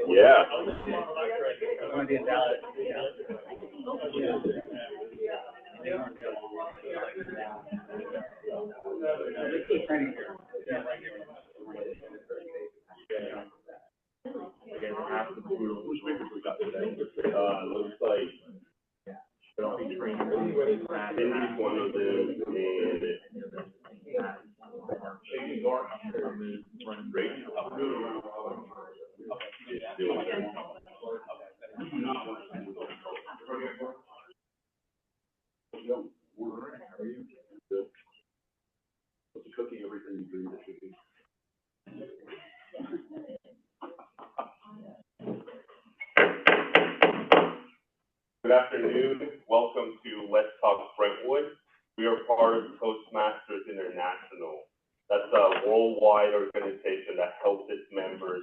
Yeah. Looks like Cindy's one of them, and great. What's a cookie? Everything you dream it should be. Good afternoon. Welcome to Let's Talk Brentwood. We are part of Toastmasters International. That's a worldwide organization that helps its members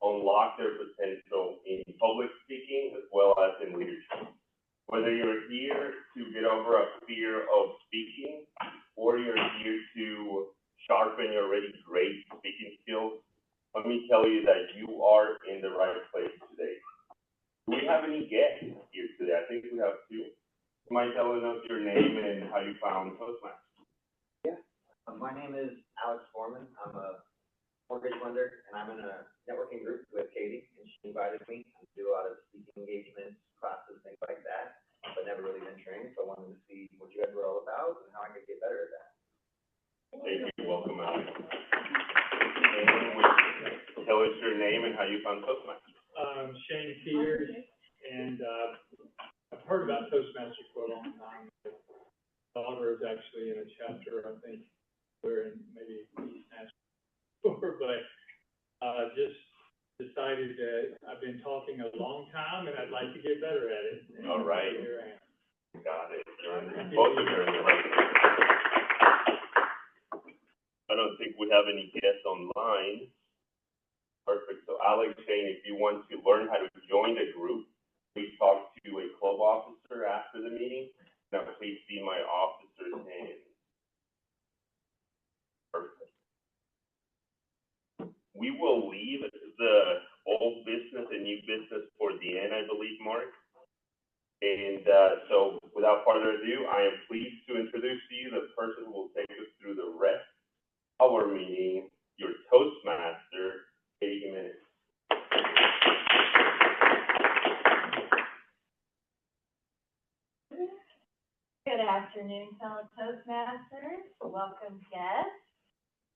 unlock their potential in public speaking as well as in leadership. Whether you're here to get over a fear of speaking or you're here to sharpen your already great speaking skills, let me tell you that you are in the right place today. Do we have any guests here today? I think we have two. You mind telling us your name and how you found Toastmasters? Yeah. My name is Alex Foreman. I'm a mortgage lender, and I'm in a networking group with Katie, and she invited me to do a lot of speaking engagements, classes, things like that, but never really been trained, so I wanted to see what you guys were all about and how I could get better at that. Thank you. Welcome, Alex. And tell us your name and how you found Toastmasters. Shane Peters, and I've heard about Toastmasters for a long time. My daughter is actually in a chapter, I think, we're in maybe East Nashville, but just decided that I've been talking a long time and I'd like to get better at it. And all right. Here I am. Got it. Both of you are in the right place. I don't think we have any guests online. Perfect. So Alex, Shane, if you want to learn how to join the group, please talk to a club officer after the meeting. Now please see my officer's name. Perfect. We will leave the old business and new business for the end, I believe, Mark. And so without further ado, I am pleased to introduce to you the person who will take us through the rest of our meeting, your Toastmaster, Jimenez. Good afternoon, fellow Toastmasters. Welcome, guests.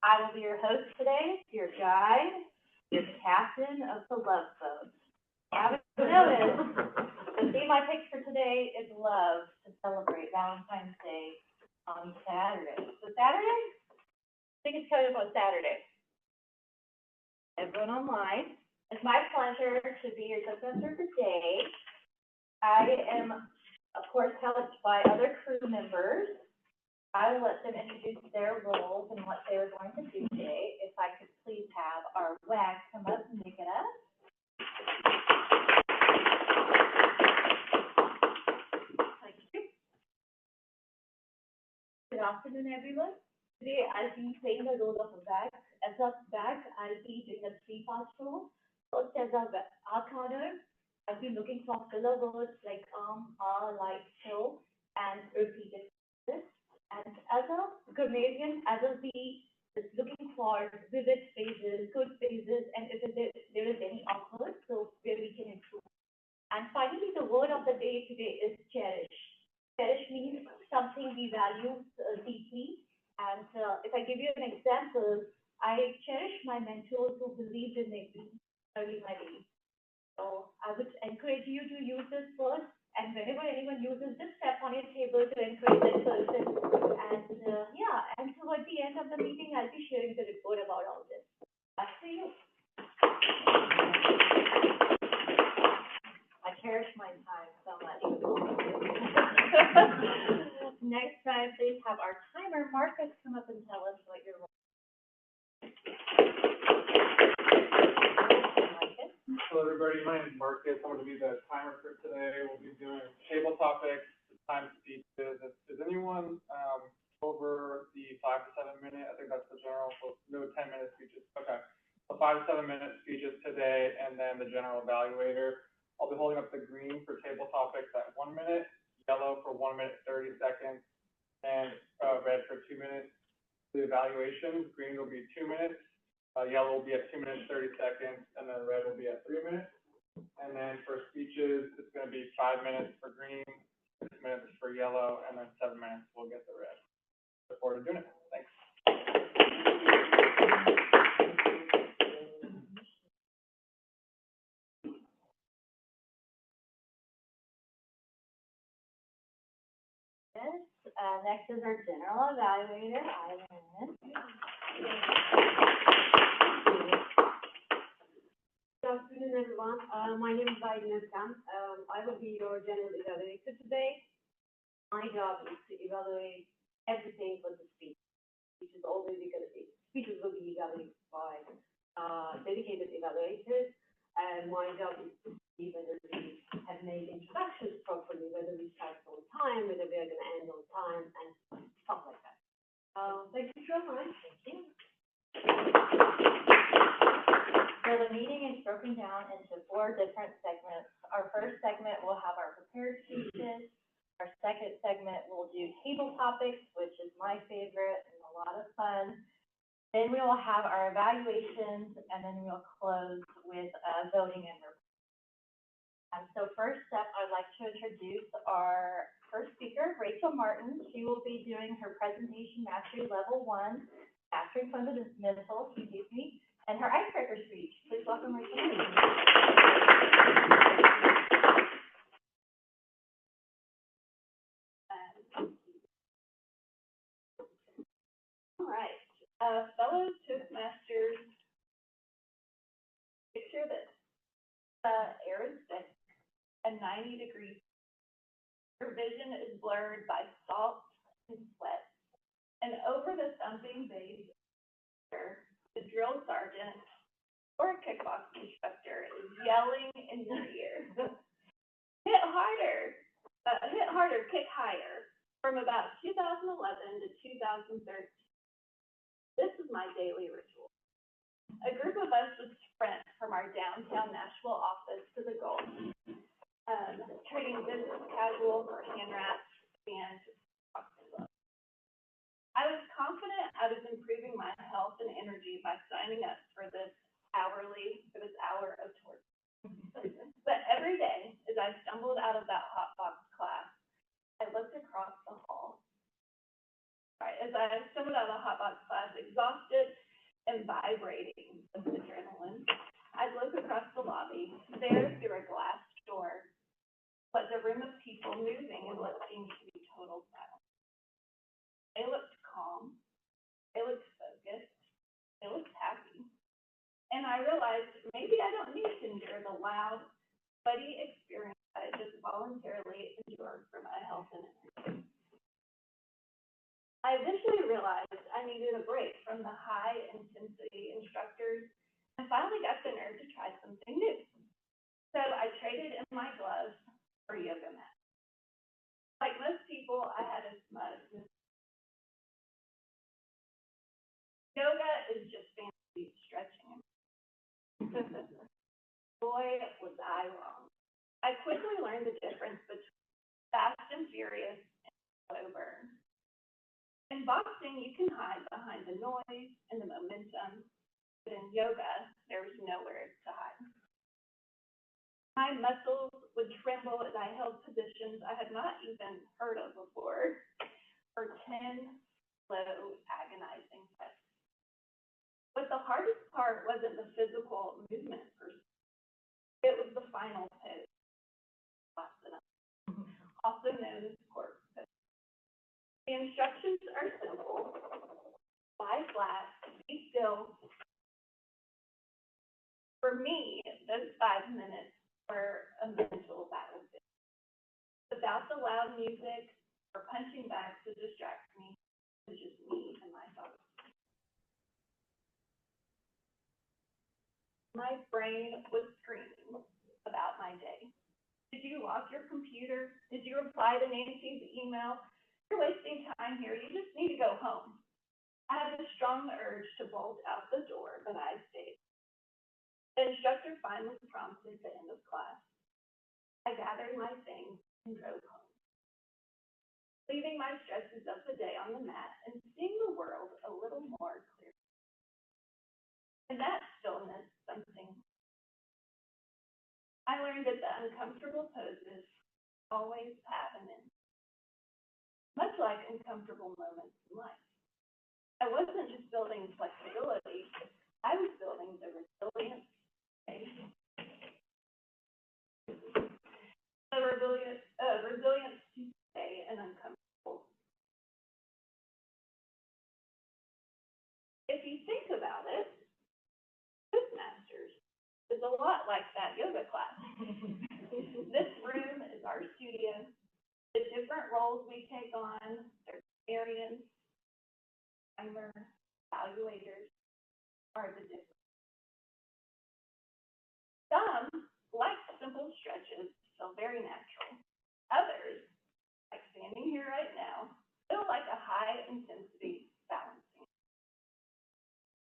I will be your host today, your guide, your captain of the love boat. I haven't noticed, the theme I picked for today is love to celebrate Valentine's Day on Saturday. So Saturday? I think it's coming up on Saturday. Everyone online, it's my pleasure to be your Toastmaster today. I am, of course, helped by other crew members. I will let them introduce their roles and what they were going to do today. If I could please have our W.A.G come up, Nikita. Thank you. Good afternoon, everyone. Today, I'll be playing the role of a W.A.G. As a W.A.G, I'll be doing a three-part role. First, as a arc order, I'll be looking for filler words like like, so, and repeated this. And as a grammarian, I will be just looking for vivid phrases, good phrases, and if there is any awkward, so where we can improve. And finally, the word of the day today is cherish. Cherish means something we value deeply. And if I give you an example, I cherish my mentors who believed in me early in my days. So I would encourage you to use this first, and whenever anyone uses this, step on your table to encourage that person. And, and toward the end of the meeting, I'll be sharing the report about all this. Back to you. I cherish my time so much. Next time, please have our timer, Marcus, come up and tell us what your role is. Hello, everybody. My name is Marcus. I'm going to be the timer for today. We'll be doing table topics, time speeches. Is anyone over the 5 to 7 minute? I think that's the general. So no 10-minute speeches. Okay. So 5 to 7 minute speeches today, and then the general evaluator. I'll be holding up the green for table topics at 1 minute, yellow for 1 minute 30 seconds, and red for 2 minutes. The evaluation, green will be 2 minutes. Yellow will be at 2 minutes, 30 seconds, and then red will be at 3 minutes. And then for speeches, it's going to be 5 minutes for green, 6 minutes for yellow, and then 7 minutes we'll get the red. Look forward to doing it. Thanks. Yes, next is our general evaluator, Eylin. Good afternoon, everyone. My name is Oktem. I will be your general evaluator today. My job is to evaluate everything but the speech, which is always going to be, speeches will be evaluated by dedicated evaluators, and my job is to see whether we have made introductions properly, whether we start on time, whether we are going to end on time, and stuff like that. Thank you so much. Thank you. So the meeting is broken down into 4 different segments. Our first segment will have our prepared speeches. Our second segment will do table topics, which is my favorite and a lot of fun. Then we will have our evaluations, and then we'll close with voting and report. So first up, I'd like to introduce our first speaker, Rachel Martin. She will be doing her presentation mastery level 1, mastering fundamentals, and her icebreaker speech. Please welcome Rachel Martin. All right, fellow Toastmasters, picture this. Air is thick and 90 degrees. Your vision is blurred by salt and sweat. And over the thumping bass, the drill sergeant or a kickbox instructor is yelling in your ear. Hit harder, kick higher. From about 2011 to 2013. This is my daily ritual. A group of us would sprint from our downtown Nashville office to the Gulf, trading business casual for hand wraps and I was confident I was improving my health and energy by signing up for this hour of torture. But every day, as I stumbled out of that hot box class, I looked across the hall. As I stumbled out of the hot box class, exhausted and vibrating with adrenaline, I'd look across the lobby. There, through a glass door, was a room of people moving in what seemed to be total silence. They looked calm, they looked focused, they looked happy. And I realized maybe I don't need to endure the loud, sweaty experience I just voluntarily endured for my health and energy. I eventually realized I needed a break from the high intensity instructors and finally got the nerve to try something new. So I traded in my gloves for yoga mat. Like most people, I had a smug. Yoga is just fancy stretching. Boy, was I wrong. I quickly learned the difference between fast and furious and slow burn. In boxing, you can hide behind the noise and the momentum, but in yoga, there's nowhere to hide. My muscles would tremble as I held positions I had not even heard of before for 10 slow, agonizing reps. But the hardest part wasn't the physical movement per se. It was the final also known as Kurth. The instructions are simple. Lie flat, be still. For me, those 5 minutes were a mental battlefield. Without the loud music or punching bags to distract me, it was just me and my thoughts. My brain was screaming about my day. Did you lock your computer? Did you reply to Nancy's email? You're wasting time here. You just need to go home. I had a strong urge to bolt out the door, but I stayed. The instructor finally prompted the end of class. I gathered my things and drove home, leaving my stresses of the day on the mat and seeing the world a little more clearly. And that stillness something. I learned that the uncomfortable poses always have an end. Much like uncomfortable moments in life. I wasn't just building flexibility, I was building the resilience. Resilience to stay in uncomfortable. If you think about it, Toastmasters is a lot like that yoga class. This room is our studio. The different roles we take on, their experience, timer, evaluators, are the different. Some, like simple stretches, feel very natural. Others, like standing here right now, feel like a high intensity balancing.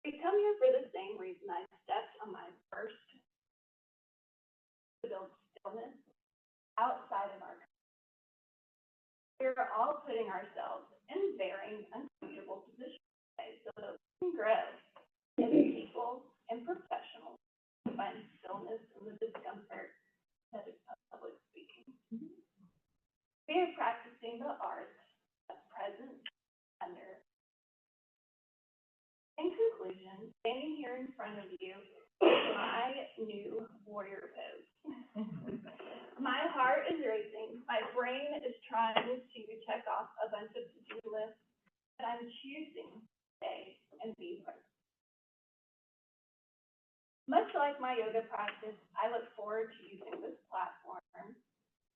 We come here for the same reason I stepped on my first to build stillness outside of our country. We're all putting ourselves in varying uncomfortable positions today so that we can grow as people and professionals to find stillness in the discomfort that is public speaking. We are practicing the art of presence under. In conclusion, standing here in front of you is my new warrior pose. My heart is racing. My brain is trying to check off a bunch of to-do lists, but I'm choosing to stay and be present. Much like my yoga practice, I look forward to using this platform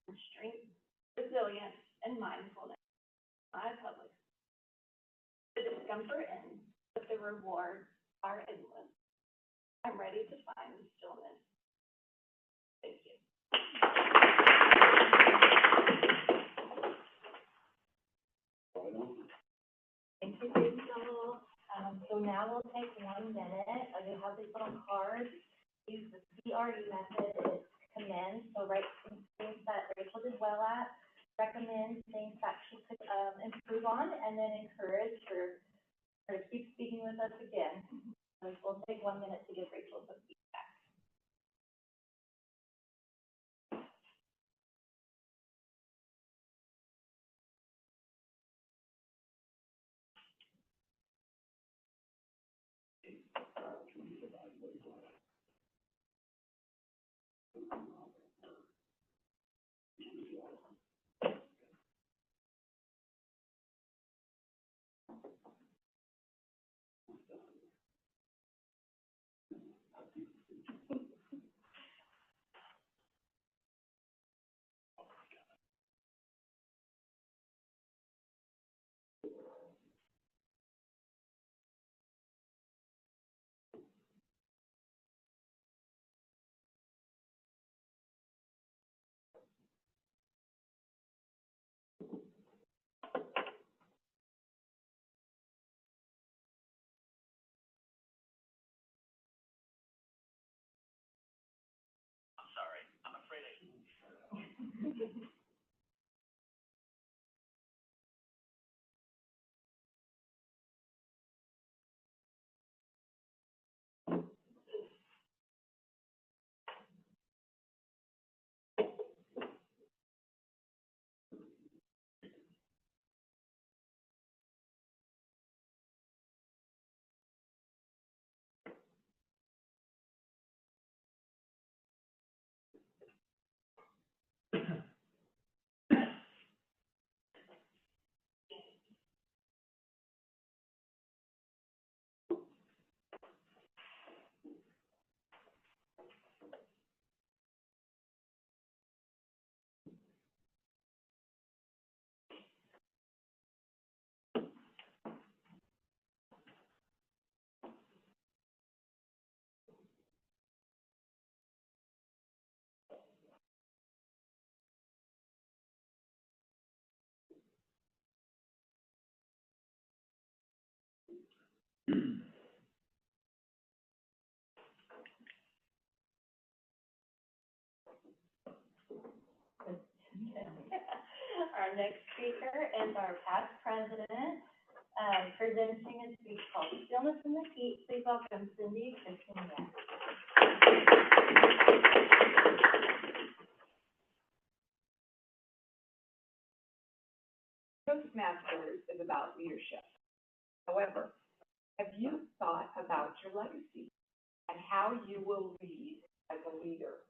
for strength, resilience, and mindfulness in my public. The discomfort ends, but the rewards are endless. I'm ready to find stillness. Thank you. Thank you, Rachel. So now we'll take 1 minute. You have these little cards. Use the CRE method. It's commend. So write some things that Rachel did well at, recommend things that she could improve on, and then encourage her to keep speaking with us again. So we'll take 1 minute to give Rachel some feedback. Our next speaker is our past president, presenting a speech called Stillness in the Heat. Please welcome Cindy Krystyniak. Toastmasters is about leadership. However, have you thought about your legacy and how you will lead as a leader?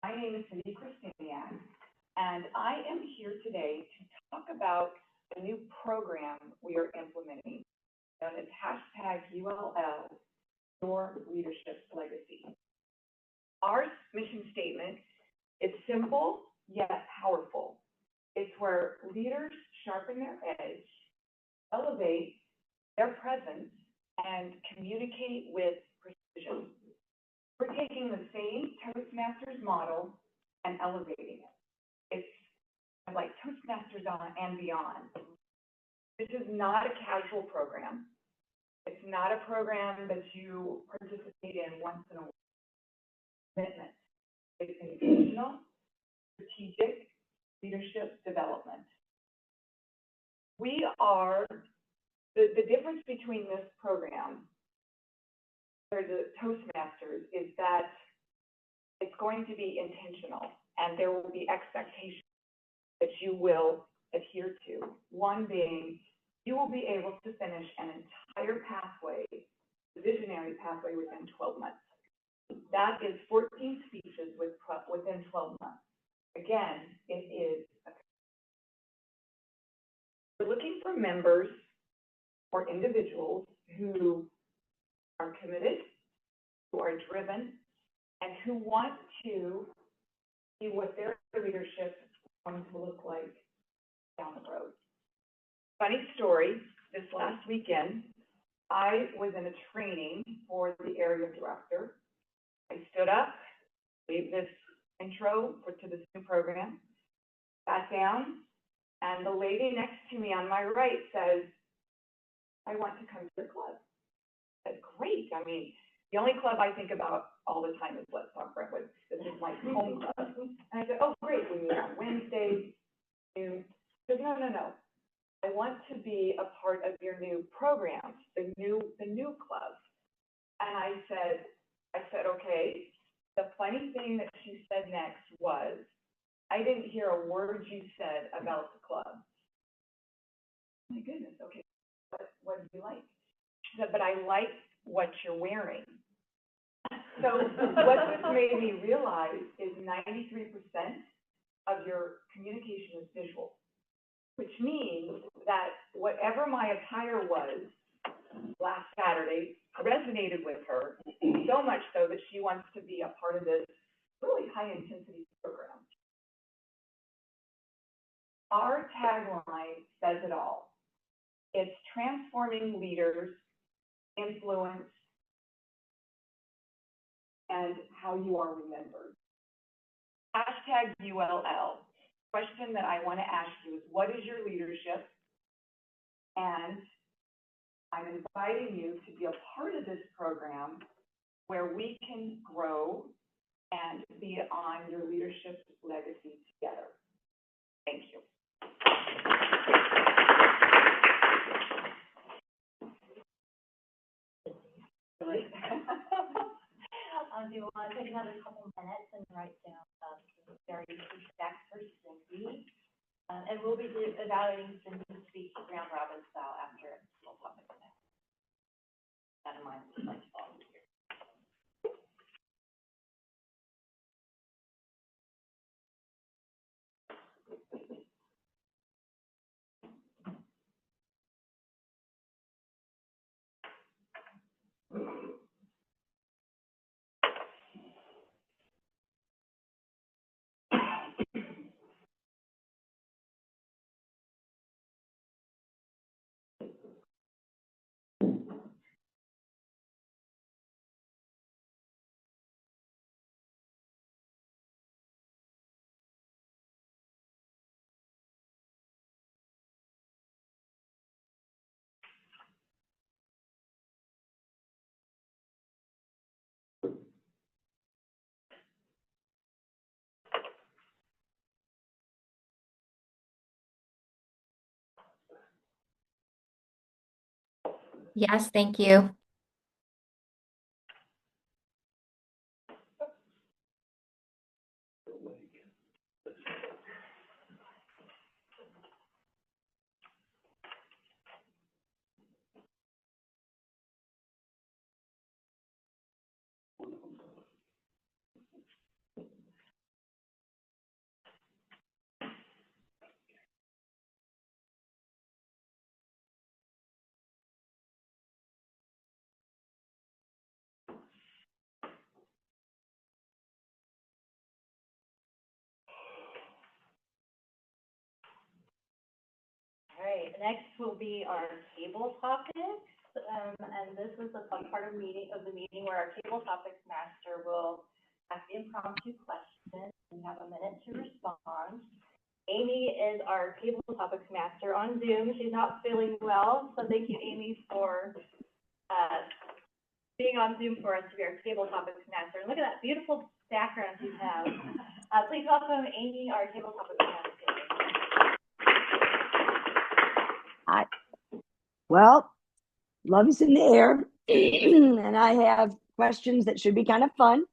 My name is Cindy Krystyniak, and I am here today to talk about a new program we are implementing known as #ULL, Your Leadership Legacy. Our mission statement is simple yet powerful. It's where leaders sharpen their edge, elevate their presence, and communicate with precision. We're taking the same Toastmasters model and elevating it. It's like Toastmasters on and beyond. This is not a casual program. It's not a program that you participate in once in a while. Commitment. It's intentional, strategic leadership development. We are, the difference between this program or the Toastmasters is that it's going to be intentional and there will be expectations that you will adhere to. One being, you will be able to finish an entire pathway, visionary pathway within 12 months. That is 14 speeches within 12 months. Again, it is, we're looking for members or individuals who are committed, who are driven, and who want to see what their leadership is going to look like down the road. Funny story, this last weekend, I was in a training for the area director. I stood up, gave this intro to this new program, sat down, and the lady next to me on my right says, I want to come to your club. I said, great. I mean, the only club I think about all the time is Let's Talk Brentwood. This is my home club. And I said, oh, great. We meet on Wednesdays. She said, no. I want to be a part of your new program, the new club. And I said, okay. The funny thing that she said next was, I didn't hear a word you said about the club. My goodness, okay, what do you like? She said, but I like what you're wearing. So what this made me realize is 93% of your communication is visual, which means that whatever my attire was last Saturday resonated with her, so much so that she wants to be a part of this really high-intensity program. Our tagline says it all. It's transforming leaders, influence, and how you are remembered. #ULL. Question that I want to ask you is, what is your leadership? And I'm inviting you to be a part of this program where we can grow and be on your leadership legacy together. Thank you. Do you want to take another couple minutes and write down some very feedback for Cindy? And we'll be evaluating Cindy's speech round robin style after we'll talk about that. That in mind, I'd like to volunteer. Yes, thank you. All right, next will be our table topics. And this is a fun part of the meeting where our table topics master will ask impromptu questions and have a minute to respond. Amy is our table topics master on Zoom. She's not feeling well, so thank you, Amy, for being on Zoom for us to be our table topics master. And look at that beautiful background you have. Please welcome Amy, our table topics master. Well, love is in the air, and I have questions that should be kind of fun.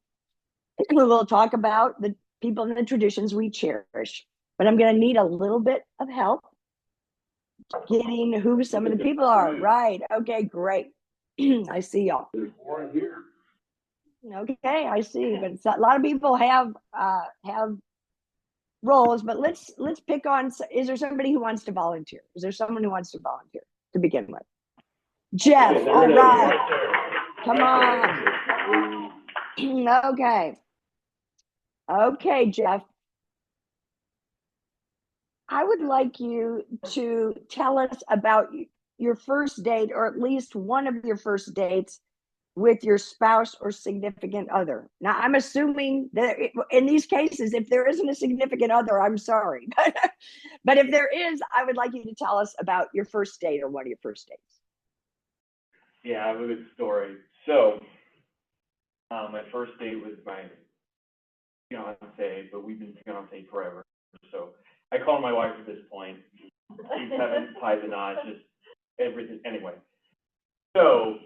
We will talk about the people and the traditions we cherish, but I'm going to need a little bit of help getting who some of the people are. Right. Okay, great. I see y'all. There's more here. Okay, I see, but it's a lot of people have roles, but let's pick on. Is there somebody who wants to volunteer? Is there someone who wants to volunteer to begin with? Jeff, all right. Come on. Okay, Jeff. I would like you to tell us about your first date, or at least one of your first dates with your spouse or significant other. Now, I'm assuming that in these cases, if there isn't a significant other, I'm sorry. But if there is, I would like you to tell us about your first date or one of your first dates. Yeah, I have a good story. So, my first date was my fiance, but we've been fiance forever. So, I call her my wife at this point. We haven't tied the knot, just everything. Anyway, so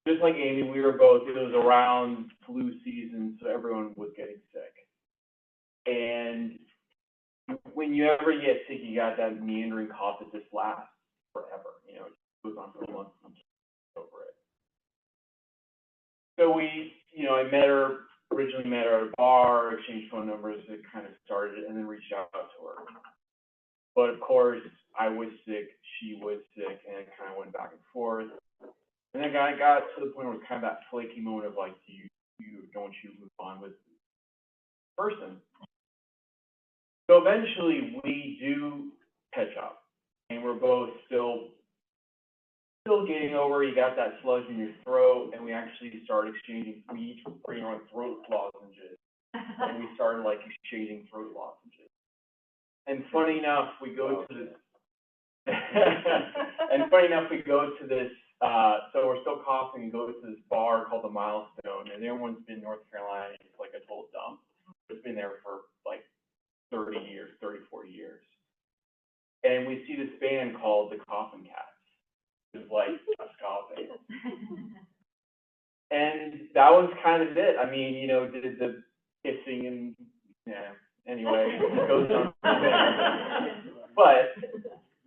just like Amy, we were both. It was around flu season, so everyone was getting sick. And when you ever get sick, you got that meandering cough that just lasts forever. You know, it goes on for months. I'm over it. So I originally met her at a bar, exchanged phone numbers, it kind of started, and then reached out to her. But of course, I was sick, she was sick, and it kind of went back and forth. And then I got to the point where it was kind of that flaky moment of like, don't you move on with this person? So eventually, we do catch up, and we're both still getting over. You got that sludge in your throat, and we actually started exchanging. We each bring our own throat lozenges, and we started like exchanging throat lozenges. And funny enough, we go to this. So we're still coughing and go to this bar called the Milestone, and everyone's been in North Carolina. It's like a total dump. It's been there for like 30 years, 30, 40 years. And we see this band called the Coffin Cats. It's like just coughing. And that was kind of it. I mean, did the kissing and, anyway, it goes on from there. But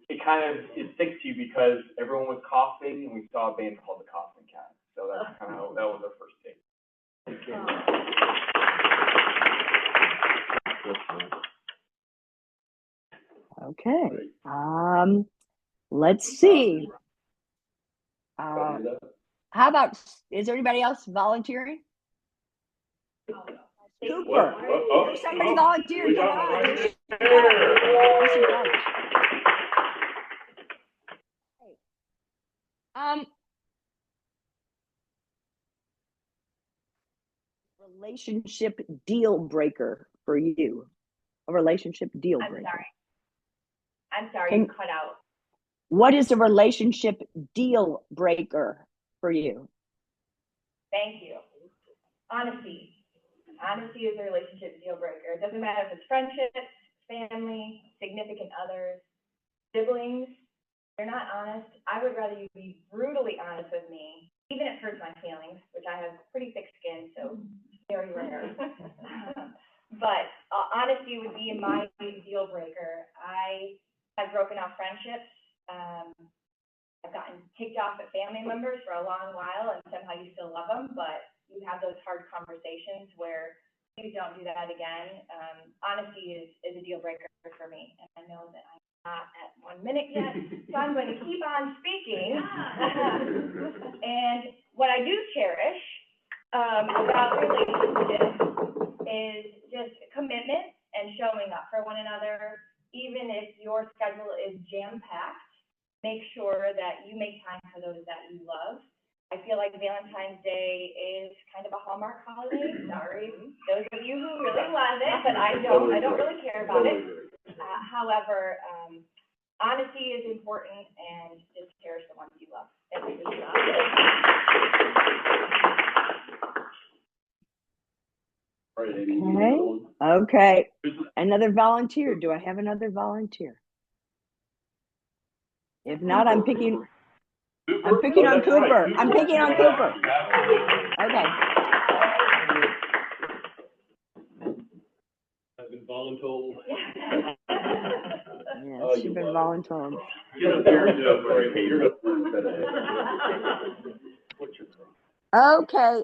it sticks to you because everyone was coughing and we saw a band called the Coffin Cats. So that's kind of, that was our first date. Okay. Let's see. How about, is there anybody else volunteering? Super. Somebody volunteered. Come on. Relationship deal breaker for you. A relationship deal breaker. I'm sorry, you cut out. What is a relationship deal breaker for you? Thank you. Honesty. Honesty is a relationship deal breaker. It doesn't matter if it's friendships, family, significant others, siblings. you're not honest, I would rather you be brutally honest with me, even if it hurts my feelings, which I have pretty thick skin, so very rare. But honesty would be my deal breaker. I have broken off friendships. I've gotten kicked off at family members for a long while, and somehow you still love them, but you have those hard conversations where please don't do that again. Honesty is a deal breaker for me, and I know that I'm not at 1 minute yet, so I'm going to keep on speaking. And what I do cherish about relationships is just commitment and showing up for one another, even if your schedule is jam-packed. Make sure that you make time for those that you love. I feel like Valentine's Day is kind of a Hallmark holiday. Sorry, those of you who really love it, but I don't really care about it. However, honesty is important, and just cherish the ones you love. Okay. Another volunteer. Do I have another volunteer? If not, I'm picking on Cooper. I'm picking on Cooper. Okay. I've been voluntold. Yes, you've been voluntold. Okay.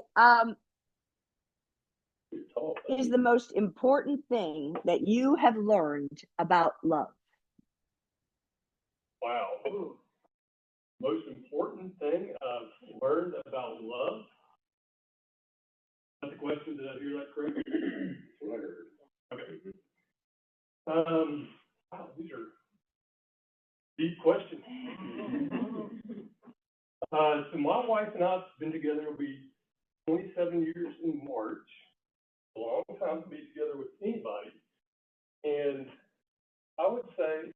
Is the most important thing that you have learned about love? Wow. Most important thing I've learned about love? That's a question. Did I hear that correctly? That's what I heard. Okay. Wow, these are deep questions. So my wife and I have been together, it'll be 27 years in March. A long time to be together with anybody. And I would say,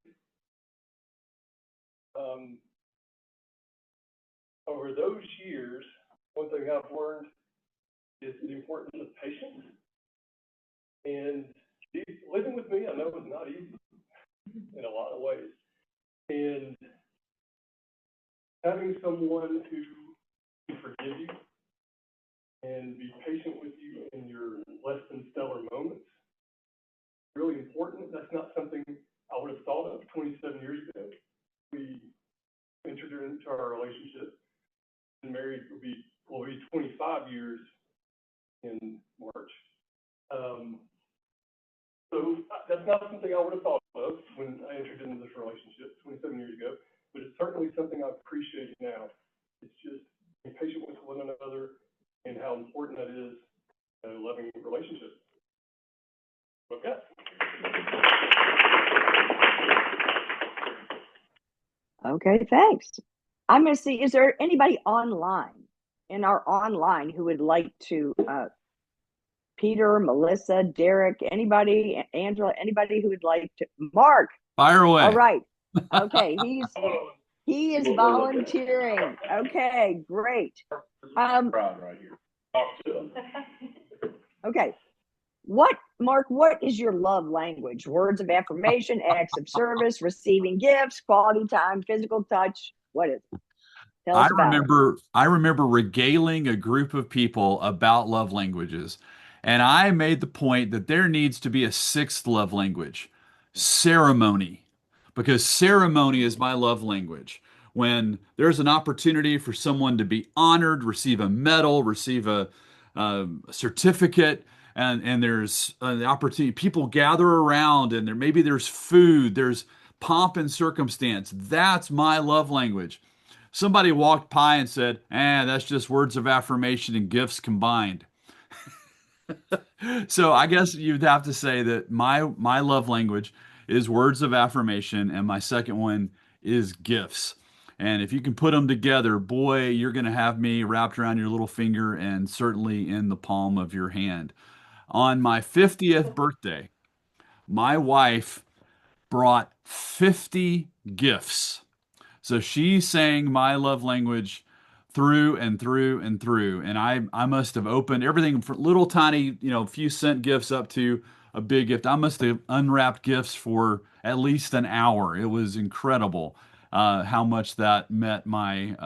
over those years, one thing I've learned is the importance of patience. And living with me, I know is not easy in a lot of ways. And having someone who can forgive you and be patient with you in your less than stellar moments, really important. That's not something I would have thought of 27 years ago. We entered into our relationship and married will be 25 years in March. So that's not something I would have thought of when I entered into this relationship 27 years ago, but it's certainly something I appreciate now. It's just being patient with one another and how important that is in a loving relationship. Okay. Okay, thanks. I'm going to see, is there anybody in our online who would like to, Peter, Melissa, Derek, anybody, Angela, anybody who would like to, Mark. Fire away. All right. Okay, he is volunteering. Okay, great. Proud right here. Talk to him. Okay. Mark, what is your love language? Words of affirmation, acts of service, receiving gifts, quality time, physical touch. What is it? Tell us about it. I remember regaling a group of people about love languages. And I made the point that there needs to be a sixth love language, ceremony, because ceremony is my love language. When there's an opportunity for someone to be honored, receive a medal, receive a certificate, and there's an opportunity, people gather around, and maybe there's food, there's pomp and circumstance. That's my love language. Somebody walked by and said, that's just words of affirmation and gifts combined. So I guess you'd have to say that my love language is words of affirmation, and my second one is gifts. And if you can put them together, boy, you're going to have me wrapped around your little finger and certainly in the palm of your hand. On my 50th birthday, my wife brought 50 gifts. So she sang my love language through and through and through. And I must have opened everything from little tiny, few cent gifts up to a big gift. I must have unwrapped gifts for at least an hour. It was incredible. how much that met my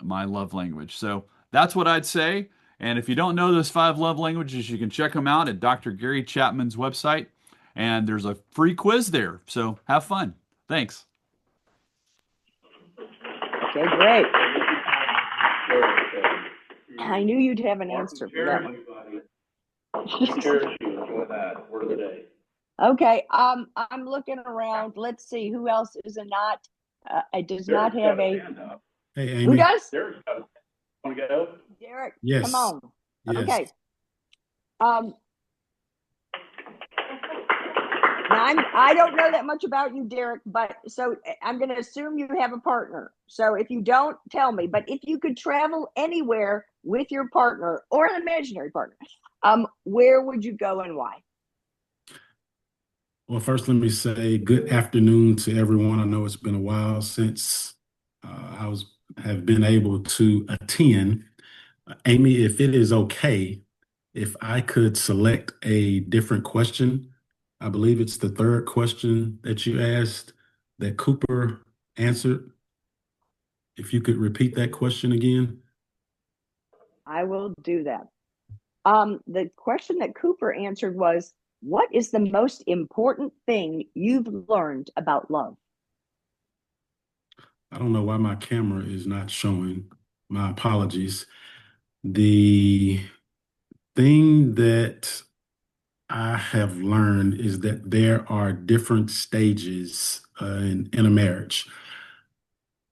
my love language. So that's what I'd say. And if you don't know those 5 love languages, you can check them out at Dr. Gary Chapman's website. And there's a free quiz there. So have fun. Thanks. Okay, great. I knew you'd have an answer for that one. Word of the day. Okay, I'm looking around. Let's see who else is a not. It does not have a. Hey, Amy. Who does? Derek's got it. Want to go? Derek. Yes. Come on. Yes. Okay. Now I don't know that much about you, Derek, but so I'm going to assume you have a partner. So if you don't, tell me. But if you could travel anywhere with your partner or an imaginary partner, where would you go and why? Well, first, let me say good afternoon to everyone. I know it's been a while since have been able to attend. Amy, if it is okay, if I could select a different question. I believe it's the 3rd question that you asked that Cooper answered. If you could repeat that question again. I will do that. The question that Cooper answered was, what is the most important thing you've learned about love? I don't know why my camera is not showing. My apologies. The thing that I have learned is that there are different stages in a marriage.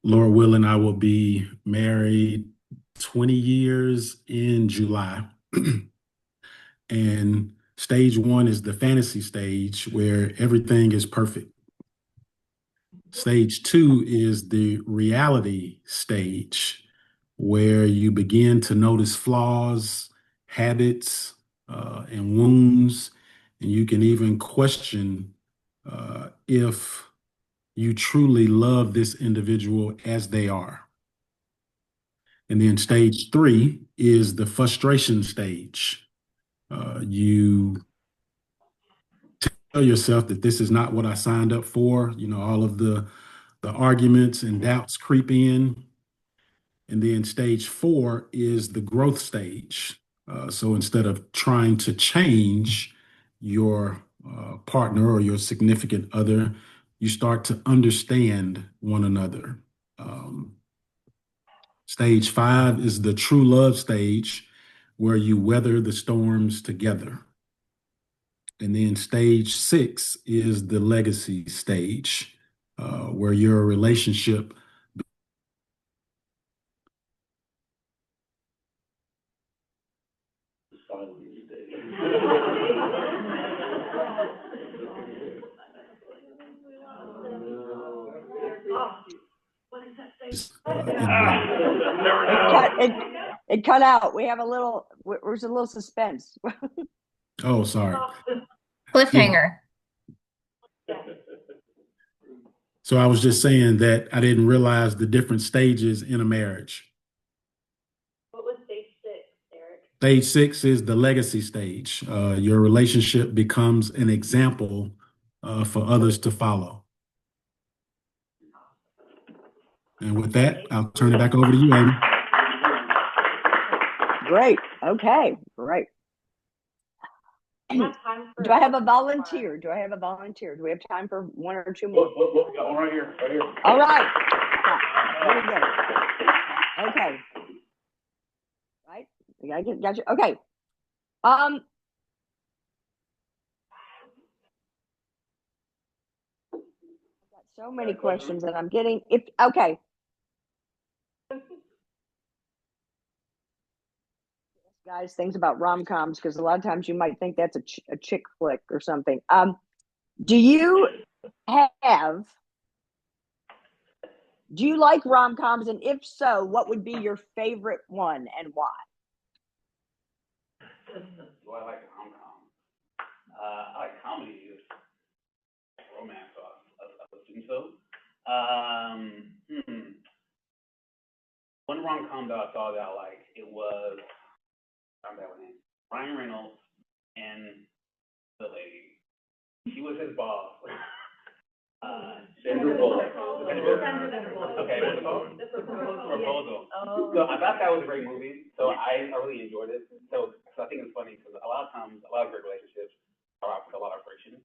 Lord willing, I will be married 20 years in July. And stage 1 is the fantasy stage where everything is perfect. Stage 2 is the reality stage where you begin to notice flaws, habits, and wounds, and you can even question if you truly love this individual as they are. And then stage 3 is the frustration stage. You tell yourself that this is not what I signed up for. You know, all of the arguments and doubts creep in. And then stage 4 is the growth stage. So instead of trying to change your partner or your significant other, you start to understand one another. Stage 5 is the true love stage where you weather the storms together. And then stage 6 is the legacy stage, where your relationship It cut out. We have there's a little suspense. Oh, sorry. Cliffhanger. So I was just saying that I didn't realize the different stages in a marriage. What was stage 6, Derek? Stage 6 is the legacy stage. Your relationship becomes an example for others to follow. And with that, I'll turn it back over to you, Amy. Great. Okay. Great. Do I have a volunteer? Do we have time for 1 or 2 more? We got one right here. All right. Very good. Okay. Right? Got you. Okay. Got so many questions that I'm getting. Okay. Guys, things about rom-coms, because a lot of times you might think that's a chick flick or something. Do you like rom-coms, and if so, what would be your favorite one and why? Do I like rom-com? I like comedies. Romance, I assume so. One rom-com that I saw that I liked, it was, I don't know her name, Ryan Reynolds and the lady. She was his boss. Sandra Bullock. Proposal. Oh. So I thought that was a great movie, so I really enjoyed it. So I think it's funny, because a lot of times, a lot of great relationships are a lot of friction.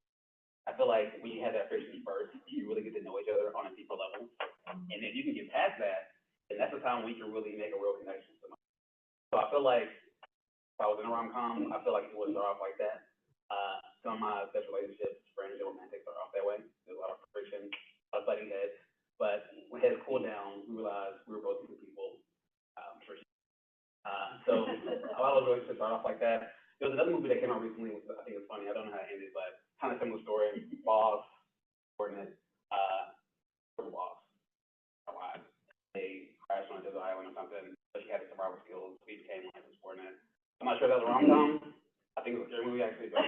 I feel like when you have that friction first, you really get to know each other on a deeper level. And if you can get past that, then that's the time we can really make a real connection to someone. So I feel like if I was in a rom-com, I feel like it would start off like that. Some of my best relationships, friends, and romantic start off that way. There's a lot of friction, a lot of butting heads. But when heads cooled down, we realized we were both good people. So a lot of those relationships start off like that. There was another movie that came out recently, which I think is funny. I don't know how it ended, but kind of similar story. Boss, coordinate, boss, alive. They crashed on a desert island or something, but she had the survival skills. We became like this coordinate. I'm not sure if that was a rom-com. I think it was a good movie, actually. But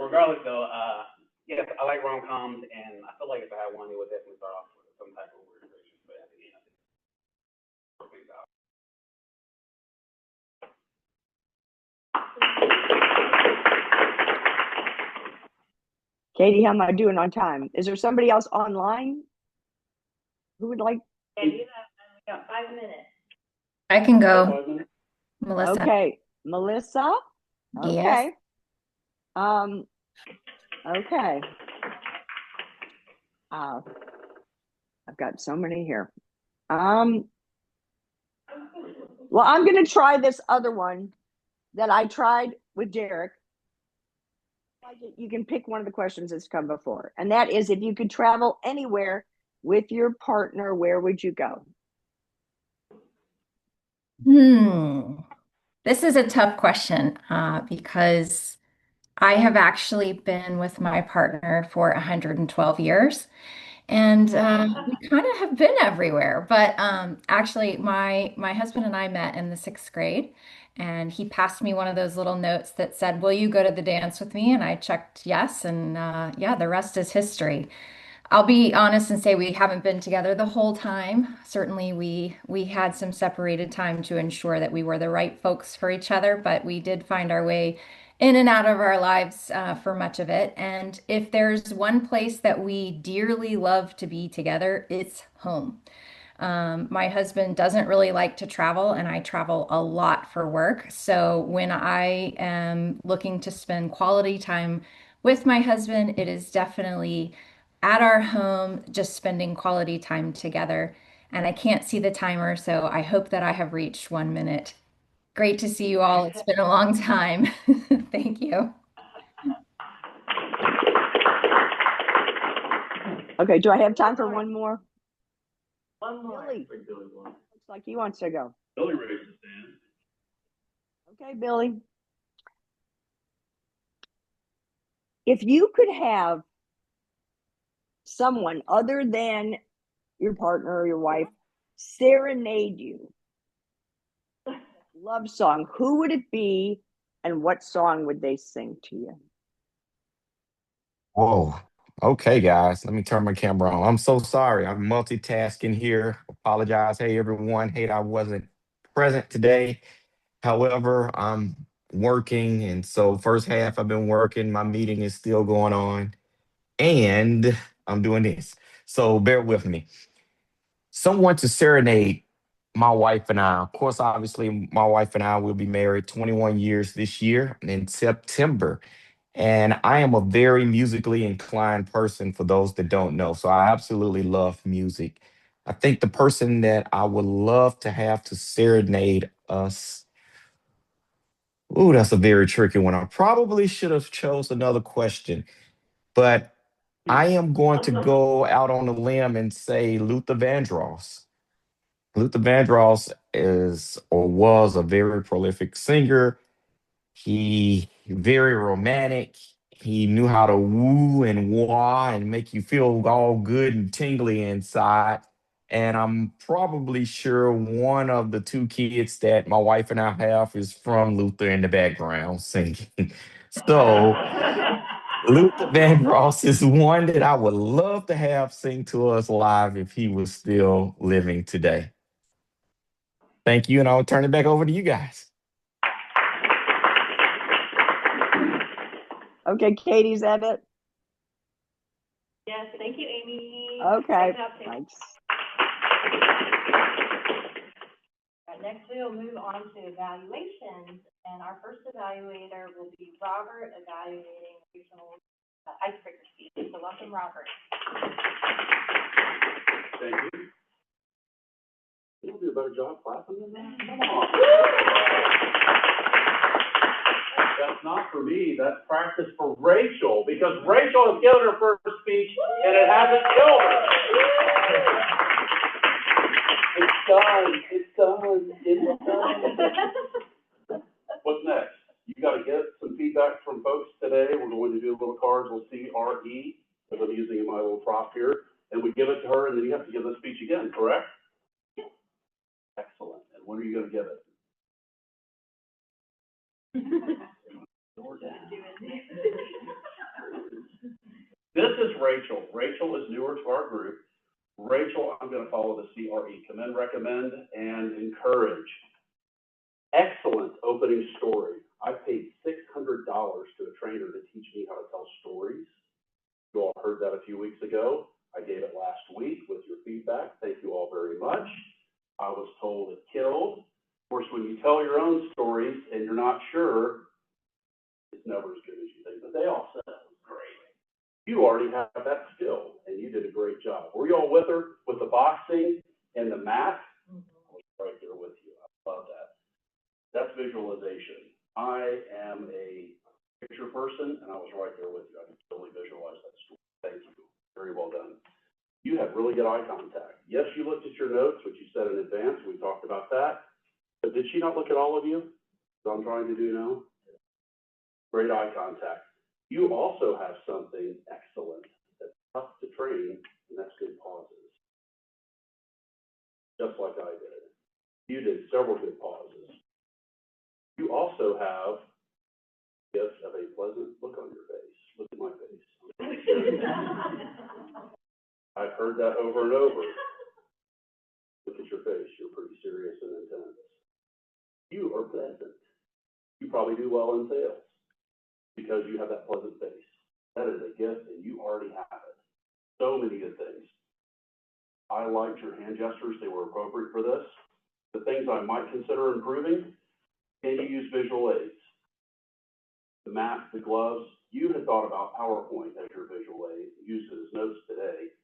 regardless, though, yes, I like rom-coms, and I feel like if I had one, it would definitely start off with some type of organization. But at the end, I think it works things out. Katie, how am I doing on time? Is there somebody else online who would like? Yeah, we got 5 minutes. I can go. Melissa. Okay, Melissa? Yes. Okay. Okay. I've got so many here. Well, I'm going to try this other one that I tried with Derek. You can pick one of the questions that's come before, and that is, if you could travel anywhere with your partner, where would you go? This is a tough question because I have actually been with my partner for 112 years. And we kind of have been everywhere. But actually, my husband and I met in the 6th grade, and he passed me one of those little notes that said, "Will you go to the dance with me?" And I checked yes, and yeah, the rest is history. I'll be honest and say we haven't been together the whole time. Certainly, we had some separated time to ensure that we were the right folks for each other, but we did find our way in and out of our lives for much of it. And if there's one place that we dearly love to be together, it's home. My husband doesn't really like to travel, and I travel a lot for work. So when I am looking to spend quality time with my husband, it is definitely at our home, just spending quality time together. And I can't see the timer, so I hope that I have reached 1 minute. Great to see you all. It's been a long time. Thank you. Okay, do I have time for one more? One more. Billy. Looks like he wants to go. Billy raised his hand. Okay, Billy. If you could have someone other than your partner or your wife serenade you, love song, who would it be, and what song would they sing to you? Whoa. Okay, guys, let me turn my camera on. I'm so sorry. I'm multitasking here. Apologize. Hey, everyone. Hate I wasn't present today. However, I'm working. And so, first half, I've been working. My meeting is still going on. And I'm doing this. So, bear with me. Someone to serenade my wife and I. Of course, obviously, my wife and I will be married 21 years this year in September. And I am a very musically inclined person for those that don't know. So I absolutely love music. I think the person that I would love to have to serenade us. Ooh, that's a very tricky one. I probably should have chose another question, but I am going to go out on a limb and say Luther Vandross. Luther Vandross is or was a very prolific singer. He very romantic. He knew how to woo and wah and make you feel all good and tingly inside. And I'm probably sure one of the two kids that my wife and I have is from Luther in the background singing. So Luther Vandross is one that I would love to have sing to us live if he was still living today. Thank you, and I'll turn it back over to you guys. Okay, Katie, is that it? Yes, thank you, Amy. Okay, Take it out, too. thanks. All right, next we will move on to evaluations, and our first evaluator will be Robert, evaluating regional icebreaker speech. So welcome, Robert. Thank you. You'll do a better job clapping than that? Come on. That's not for me, that's practice for Rachel, because Rachel has given her first speech and it hasn't killed her. It's done, it's done, it's done. What's next? You gotta get some feedback from folks today. We're going to do a little cards, we'll see RE, as I'm using my little prop here, and we give it to her, and then you have to give the speech again, correct? Excellent. And when are you gonna give it? This is Rachel. Rachel is newer to our group. Rachel, I'm going to follow the CRE. Commend, recommend, and encourage. Excellent opening story. I paid $600 to a trainer to teach me how to tell stories. You all heard that a few weeks ago. I gave it last week with your feedback. Thank you all very much. I was told it killed. Of course, when you tell your own stories and you're not sure, it's never as good as you think, but they all said it was great. You already have that skill, and you did a great job. Were you all with her with the boxing and the math? I was right there with you. I love that. That's visualization. I am a picture person, and I was right there with you. I can totally visualize that story. Thank you. Very well done. You had really good eye contact. Yes, you looked at your notes, which you said in advance. We talked about that. But did she not look at all of you? What I'm trying to do now? Great eye contact. You also have something excellent that's tough to train, and that's good pauses. Just like I did. You did several good pauses. You also have the gift of a pleasant look on your face. Look at my face. I've heard that over and over. Look at your face. You're pretty serious and intense. You are pleasant. You probably do well in sales because you have that pleasant face. That is a gift, and you already have it. So many good things. I liked your hand gestures. They were appropriate for this. The things I might consider improving, can you use visual aids? The map, the gloves, you had thought about PowerPoint as your visual aid, used it as notes today.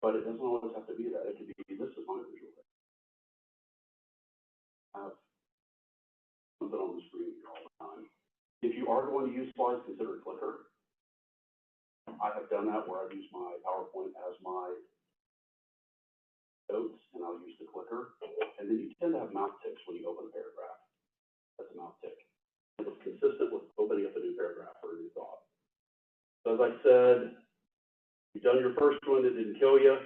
But it doesn't always have to be that. It could be, this is my visual aid. I have something on the screen all the time. If you are going to use slides, consider Clicker. I have done that where I've used my PowerPoint as my notes, and I'll use the clicker. And then you tend to have mouth ticks when you open a paragraph. That's a mouth tick. It's consistent with opening up a new paragraph or a new thought. So as I said, you've done your first one, it didn't kill you.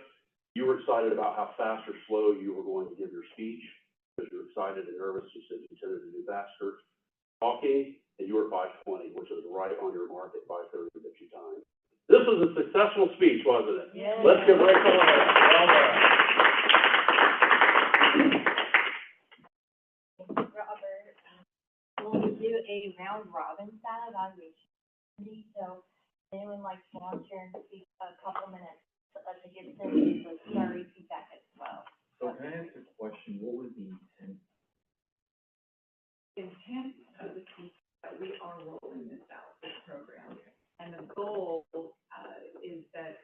You were excited about how fast or slow you were going to give your speech because you were excited and nervous. You said you tended to do faster. Talking, and you were 5:20, which was right on your mark at 5:30 that you timed. This was a successful speech, wasn't it? Yeah. Let's give Rachel a hand. Well done. Thank you, Robert. We'll do a round robin style evaluation. So anyone like to volunteer and speak a couple minutes to give them the story feedback as well? So can I ask a question? What was the intent? Intent of the piece that we are rolling this out, this program. And the goal is that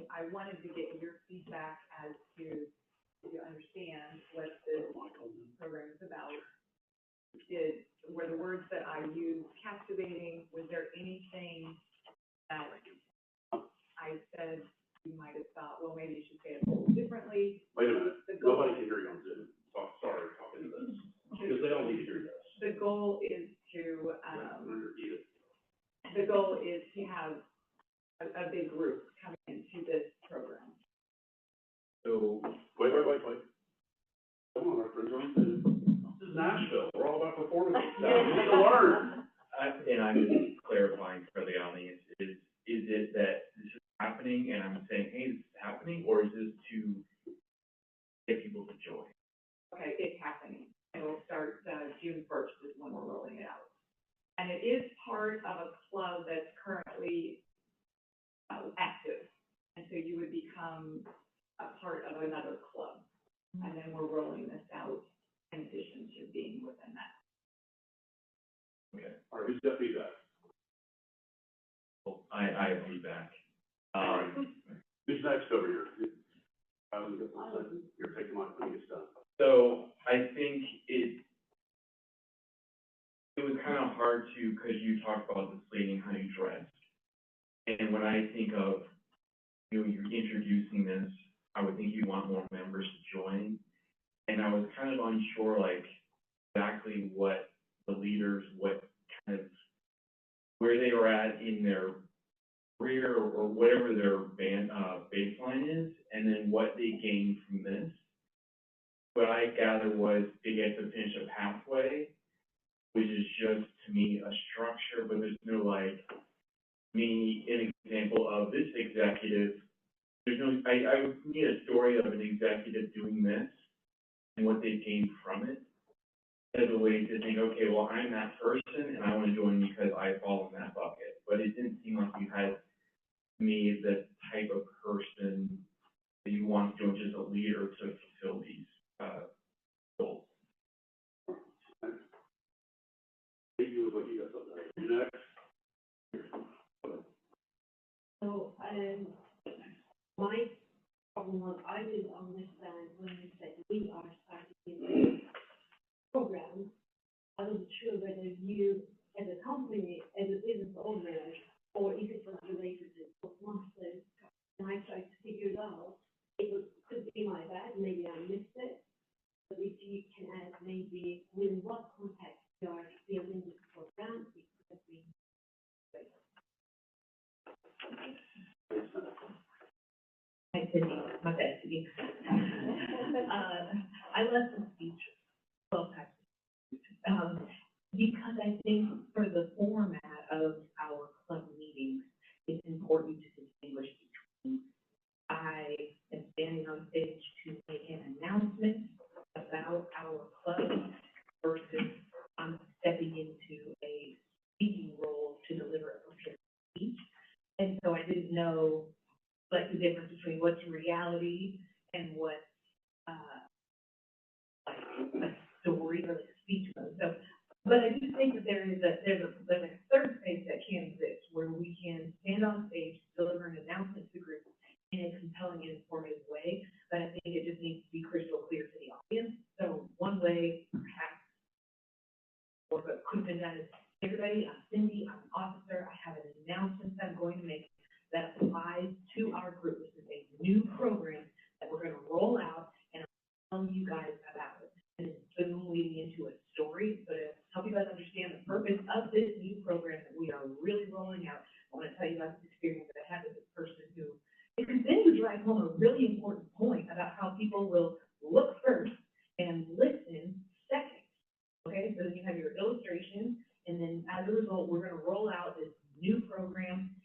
I wanted to get your feedback as to understand what this program is about. Were the words that I used captivating? Was there anything that I said you might have thought, well, maybe you should say it a little differently? Wait a minute. Nobody can hear you on Zoom. Sorry, talking to this. Because they don't need to hear this. The goal is to have a big group coming into this program. So, wait. Come on, our friends are on Zoom. This is Nashville. We're all about performance. We need to learn. And I'm clarifying for the audience, is it that this is happening and I'm saying, hey, this is happening, or is this to get people to join? Okay, it's happening. It will start June 1st is when we're rolling it out. And it is part of a club that's currently active. part of another club. And then we're rolling this out in addition to being within that. Okay, all right, who's got feedback? I have feedback. All right, who's next over here? You're taking my, when it gets done. So I think it was kind of hard to, because you talked about the slating, how you dressed. And when I think of, you're introducing this, I would think you want more members to join. And I was kind of unsure, like, exactly what the leaders, what kind of, where they were at in their career or whatever their baseline is, and then what they gained from this. What I gathered was they get to finish a pathway, which is just, to me, a structure, but there's no, like, me, an example of this executive. There's no, I need a story of an executive doing this and what they gained from it as a way to think, okay, well, I'm that person and I want to join because I fall in that bucket. But it didn't seem like you had me the type of person that you want to join, just a leader to fulfill these goals. You look like you got something. Next. So, my problem was I didn't understand when you said we are starting a program. I wasn't sure whether you, as a company, as a business owner, or if it was related to Toastmaster. And I tried to figure it out. Could be my bad, maybe I missed it. But if you can add maybe in what context you are building this program, it could be great. I did my best to be. I left the speech 12 times. Because I think for the format of our club meetings, it's important to distinguish between I am standing on stage to make an announcement about our club versus I'm stepping into a speaking role to deliver a prepared speech. And so I didn't know, like, the difference between what's reality and what's like a story or like a speech mode. So, but I do think that there's a third space that can exist where we can stand on stage, deliver an announcement to the group in a compelling and informative way. But I think it just needs to be crystal clear to the audience. So one way, perhaps, or what could have been done is, everybody, I'm Cindy, I'm an officer, I have an announcement that I'm going to make that applies to our group. This is a new program that we're going to roll out, and I'll tell you guys about it. And it's boom, leading into a story, but to help you guys understand the purpose of this new program that we are really rolling out. I want to tell you about this experience that I had with this person who, because then you drive home a really important point about how people will look first and listen second. Okay, so then you have your illustration, and then as a result, we're going to roll out this new program.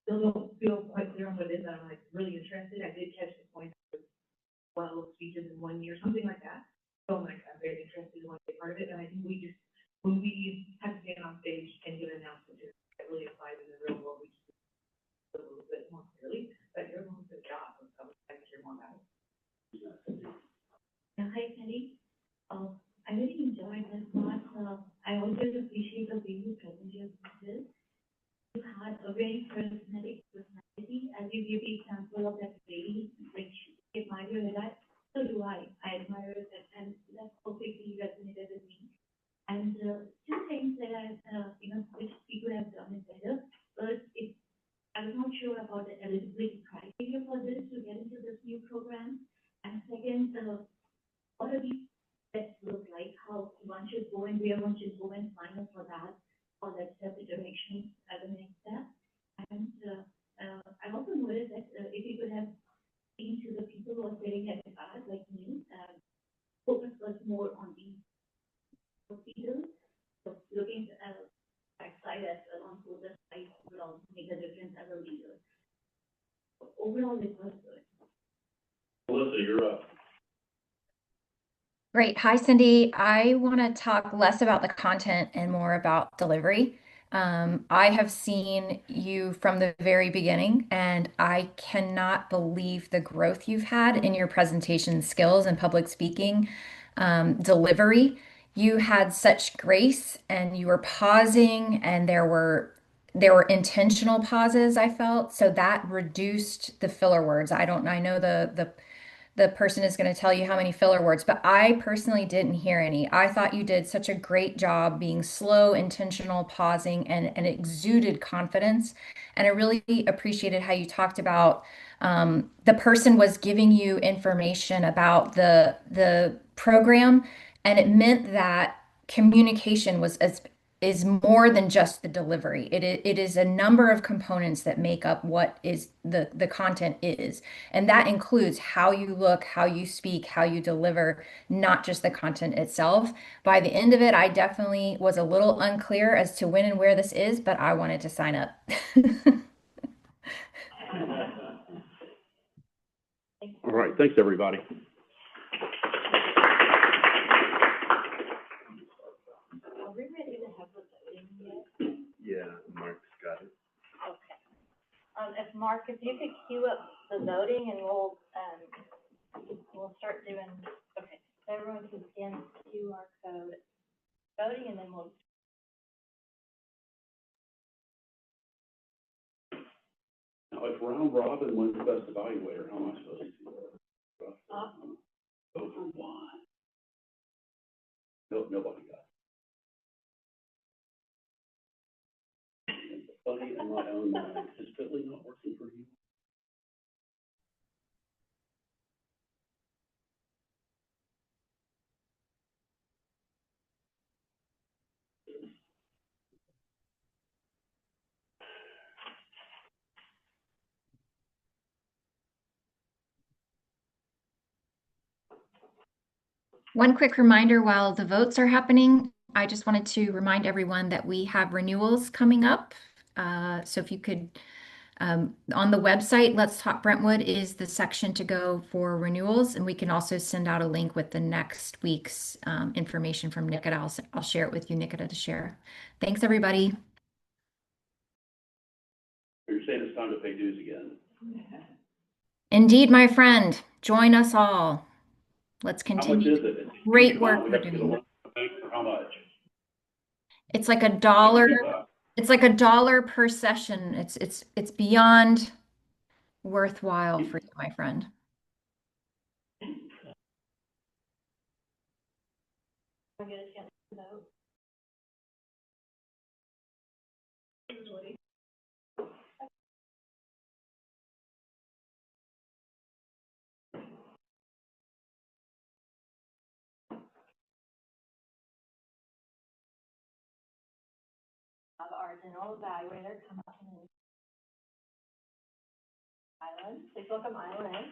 Still don't feel quite clear on what it is. I'm like really interested. I did catch the point of 12 speeches in 1 year, something like that. So I'm like, I'm very interested in one big part of it. And I think we just, when we have to stand on stage and give an announcement that really applies in the real world, we just do it a little bit more clearly. But you're doing a good job. So I would like to hear more about it. Hi, Kelly. I really enjoyed this part. I always appreciate the way you present your speeches. You had a very charismatic personality, as you gave the example of that lady, which admire you, and so do I. I admire it, and that perfectly resonated with me. And two things that I, which people have done it better. First, I was not sure about the eligibility criteria for this to get into this new program. And second, what are these steps look like? How one should go and where one should go and sign up for that, or let's set the directions as a next step. And I also noticed that if you could have seen to the people who are sitting at the bar, like me, focus was more on these procedures. So looking backside as well on both the sides will also make a difference as a leader. So overall, it was good. Melissa, you're up. Great. Hi, Cindy. I want to talk less about the content and more about delivery. I have seen you from the very beginning, and I cannot believe the growth you've had in your presentation skills and public speaking, delivery. You had such grace, and you were pausing, and there were intentional pauses, I felt, so that reduced the filler words. I know the person is going to tell you how many filler words, but I personally didn't hear any. I thought you did such a great job being slow, intentional, pausing, and it exuded confidence. And I really appreciated how you talked about the person was giving you information about the program, and it meant that communication is more than just the delivery. It is a number of components that make up what is the content is. And that includes how you look, how you speak, how you deliver, not just the content itself. By the end of it, I definitely was a little unclear as to when and where this is, but I wanted to sign up. All right, thanks, everybody. Are we ready to have the voting yet? Yeah, Mark's got it. Okay. If you could queue up the voting and we'll start doing, okay, everyone can scan the QR code voting and then we'll. Now, if round robin wins the best evaluator, how am I supposed to do that? Over one. No, nobody got it. Funny in my own mind, is Billy not working for you? One quick reminder while the votes are happening, I just wanted to remind everyone that we have renewals coming up. So if you could, on the website, Let's Talk Brentwood is the section to go for renewals. And we can also send out a link with the next week's information from Nikita. I'll share it with you, Nikita, to share. Thanks, everybody. You're saying it's time to pay dues again? Indeed, my friend. Join us all. Let's How much continue. is it? Great work we're doing. How much? It's like $1. It's like $1 per session. It's beyond worthwhile for you, my friend. We're gonna get a vote. Have our general evaluator come up and Aylin, please welcome Aylin.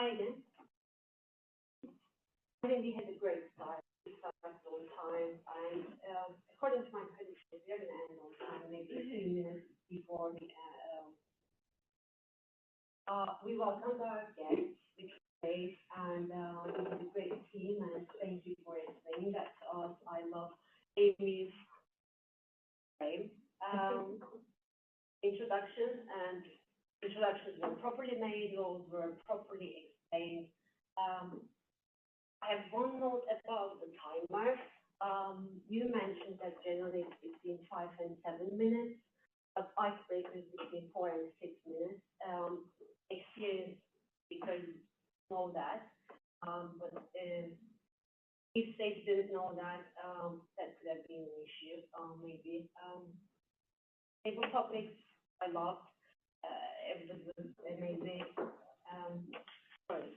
Hi again. I think we had a great start. We started on time, and according to my prediction, we're gonna end on time, maybe a few minutes before the we welcome our guests, which is great, and we have a great team, and thank you for explaining that to us. I love Amy's introductions were properly made, roles were properly explained. I have one note about the timer. You mentioned that generally it's between 5 and 7 minutes, but icebreakers between 4 and 6 minutes. Experience because know that, but if they didn't know that, that could have been an issue, maybe. Table topics, I loved, everything was amazing.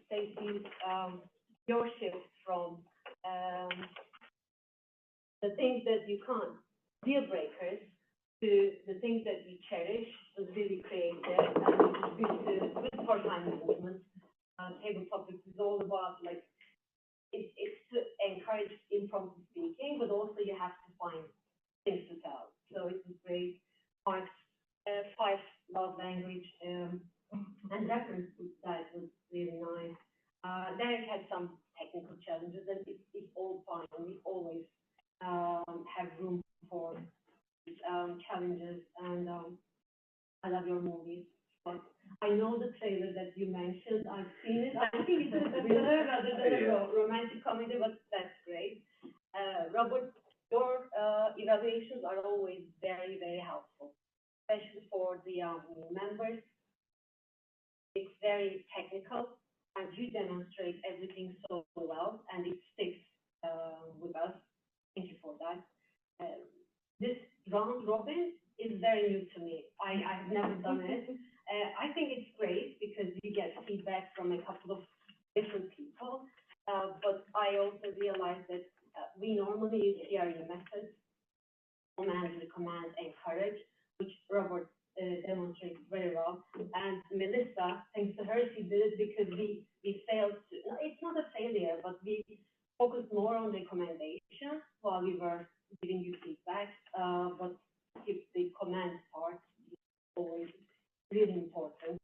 Stacey, your shift from the things that you can't, deal breakers, to the things that you cherish was really creative, and it was good for time management. Table topics is all about like it's to encourage impromptu speaking, but also you have to find things to tell. So it was great. Mark's 5 love language and reference that was really nice. Derek had some technical challenges, and it's all fine. We always have room for challenges, and I love your movies. But I know the trailer that you mentioned. I've seen it. I think it's a thriller rather than a romantic comedy, but that's great. Robert, your evaluations are always very, very helpful, especially for the new members. It's very technical, and you demonstrate everything so well, and it sticks with us. Thank you for that. This round robin is very new to me. I've never done it. I think it's great because you get feedback from a couple of different people, but I also realized that we normally use CRE methods: command, recommend, encourage, which Robert demonstrates very well. And Melissa, thanks to her, she did it because we failed to, no, it's not a failure, but we focused more on recommendation while we were giving you feedback, but keep the command part always really important.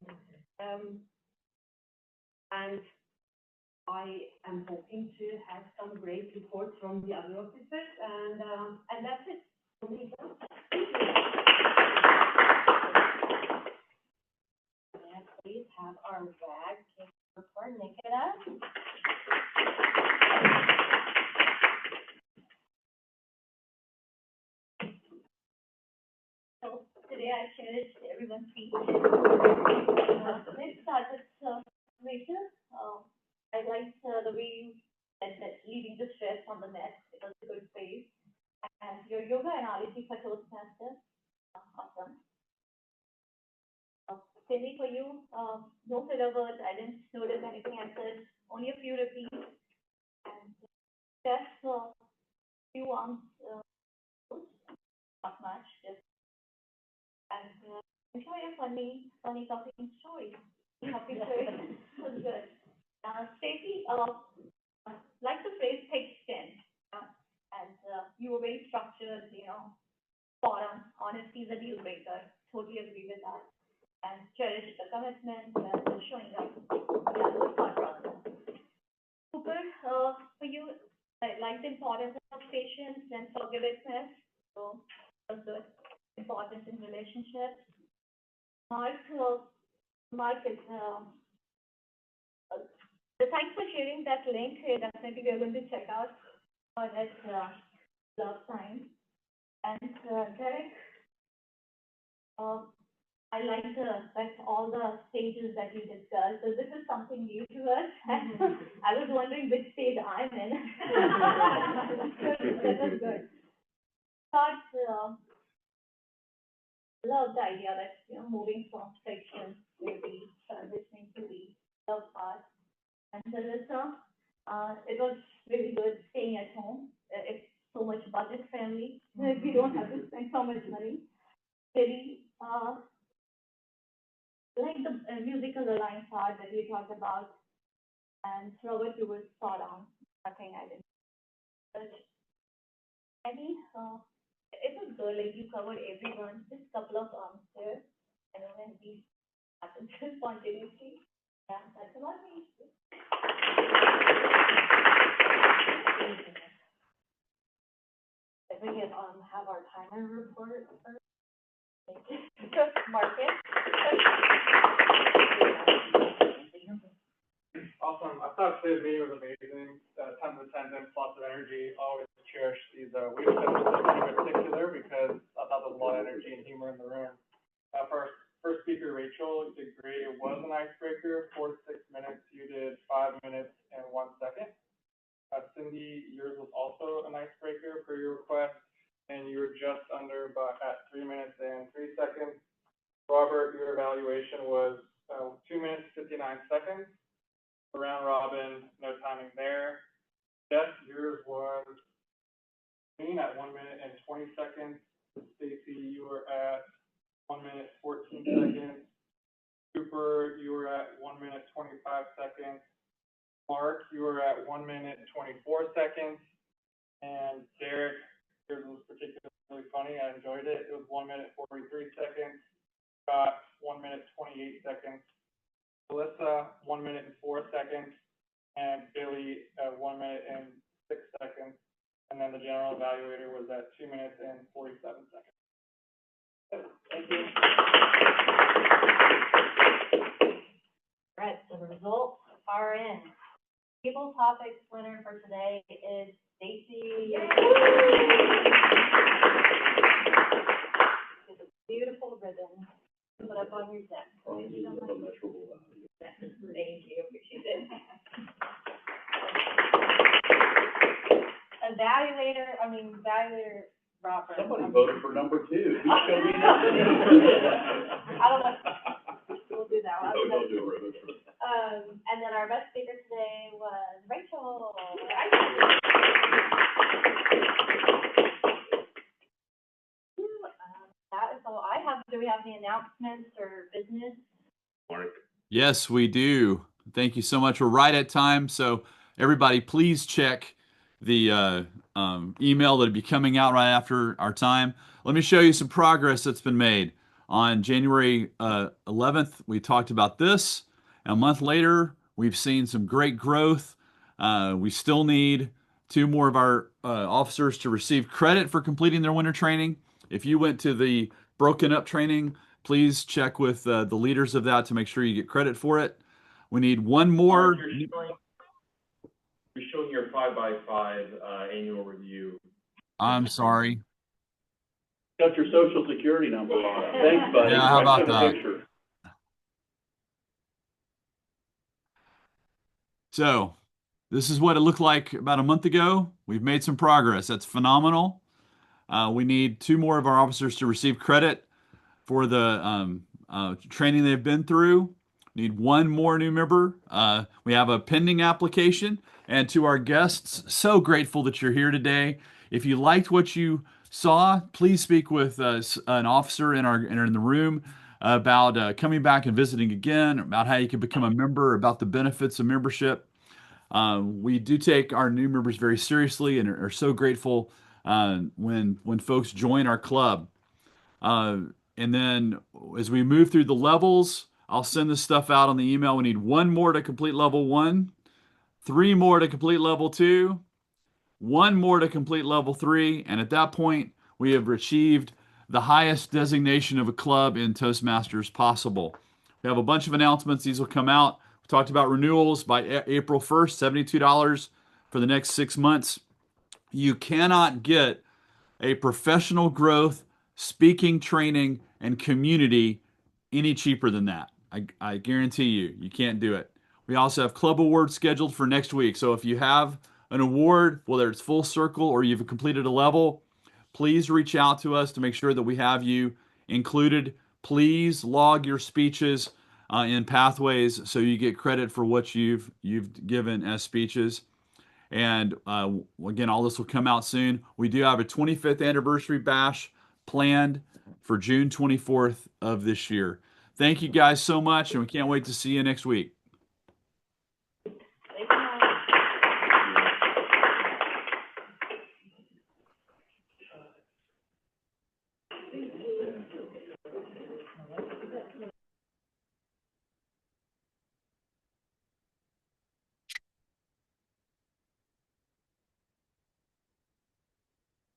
And I am hoping to have some great reports from the other officers, and that's it for me. Please have our WAG report, Nikita. So today I finished everyone's speech. Let's start with Rachel. I liked the way you said that leaving the stress on the net. It was a good phrase. And your yoga analogy for Toastmaster. Awesome. Cindy, for you, no filler words. I didn't notice anything I said. Only a few repeats. And just few ones. Not much. Just and enjoy a funny talking story. Talking story was good. Stacey, like the phrase thick skin, and you were very structured, spot on. Honesty is a deal breaker. Totally agree with that. And cherish the commitment and showing up. Yeah, the thought process. Super. For you, I like the importance of patience and forgiveness. So, that's good. Importance in relationships. Mark is, thanks for sharing that link. Definitely we are going to check out for that love sign. And Derek, I like that all the stages that you discussed. So this is something new to us. I was wondering which stage I'm in. That was good. Thought, love the idea that moving from friction maybe transitioning to the love part. And Melissa, it was really good staying at home. It's so much budget friendly. We don't have to spend so much money. Really, like the musical line part that we talked about. And Robert, you were spot on. Nothing I didn't. But any, it was good, like you covered everyone, just a couple of there. I know when we happen spontaneously. Yeah, that's about me. If we could have our timer report first. Mark it. Awesome. I thought today's meeting was amazing. Tons of attendance, lots of energy. Always cherish these week sessions in particular because I thought there was a lot of energy and humor in the room. First speaker, Rachel, you did great. It was an icebreaker. 4 to 6 minutes. You did 5 minutes and 1 second. Cindy, yours was also an icebreaker per your request, and you were just under, but at 3 minutes and 3 seconds. Robert, your evaluation was 2 minutes, 59 seconds. Round robin, no timing there. Jess, yours was at 1 minute and 20 seconds. Stacey, you were at 1 minute, 14 seconds. Cooper, you were at 1 minute, 25 seconds. Mark, you were at 1 minute, 24 seconds. And Derek, yours was particularly funny. I enjoyed it. It was 1 minute, 43 seconds. Scott, 1 minute, 28 seconds. Melissa, 1 minute and 4 seconds. and Billy at 1 minute and 6 seconds. And then the general evaluator was at 2 minutes and 47 seconds. Thank you. All right, so the results are in. Table topics winner for today is Stacy. It's a beautiful ribbon to put up on your desk. Thank you so much. Thank you, appreciate it. Evaluator Robert. Somebody voted for number 2. Who's gonna be I don't know. We'll do that one. No, don't do it. And then our best speaker today was Rachel. That is all I have. Do we have any announcements or business? Mark? Yes, we do. Thank you so much. We're right at time. So everybody, please check the email that'll be coming out right after our time. Let me show you some progress that's been made. On January 11th, we talked about this. A month later, we've seen some great growth. We still need 2 more of our officers to receive credit for completing their winter training. If you went to the broken up training, please check with the leaders of that to make sure you get credit for it. We need 1 more. You're showing your 5x5 annual review. I'm sorry. Got your social security number on it. Thanks, buddy. Yeah, how about Took a that? picture. So this is what it looked like about a month ago. We've made some progress. That's phenomenal. We need 2 more of our officers to receive credit for the training they've been through. Need 1 more new member. We have a pending application. And to our guests, so grateful that you're here today. If you liked what you saw, please speak with an officer in the room about coming back and visiting again, about how you can become a member, about the benefits of membership. We do take our new members very seriously and are so grateful when folks join our club. And then as we move through the levels, I'll send this stuff out on the email. We need 1 more to complete level 1, 3 more to complete level 2, 1 more to complete level 3, and at that point, we have achieved the highest designation of a club in Toastmasters possible. We have a bunch of announcements. These will come out. We talked about renewals by April 1st, $72 for the next 6 months. You cannot get a professional growth, speaking, training, and community any cheaper than that. I guarantee you can't do it. We also have club awards scheduled for next week. So if you have an award, whether it's full circle or you've completed a level, please reach out to us to make sure that we have you included. Please log your speeches in Pathways so you get credit for what you've given as speeches. And again, all this will come out soon. We do have a 25th anniversary bash planned for June 24th of this year. Thank you guys so much, and we can't wait to see you next week.